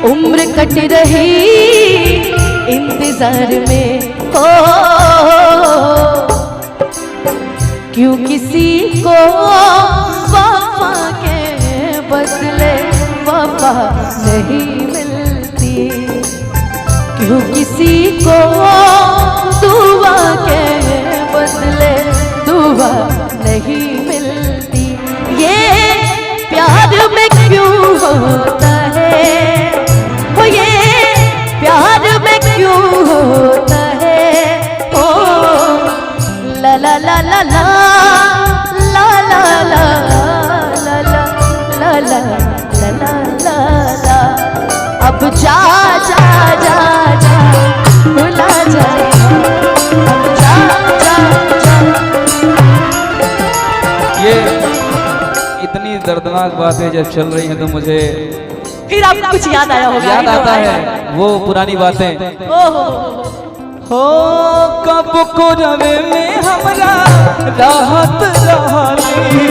उम्र कट रही इंतजार में हो, क्यों किसी को वफा के बदले वफा नहीं मिलती, क्यों किसी को दुआ के बदले दुआ नहीं मिलती। ये प्यार में क्यों होता है, वो ये प्यार में क्यों होता है, ओ ला ला ला ला ला ला ला ला ला ला ला ला ला ला ला। अब जा जा जा जा भुला जाए, अब जा जा जा। ये इतनी दर्दनाक बातें जब चल रही हैं तो मुझे फिर आपको कुछ याद आया होगा? याद आता है वो पुरानी बातें। हो कब को रवे में हमरा राहत रही,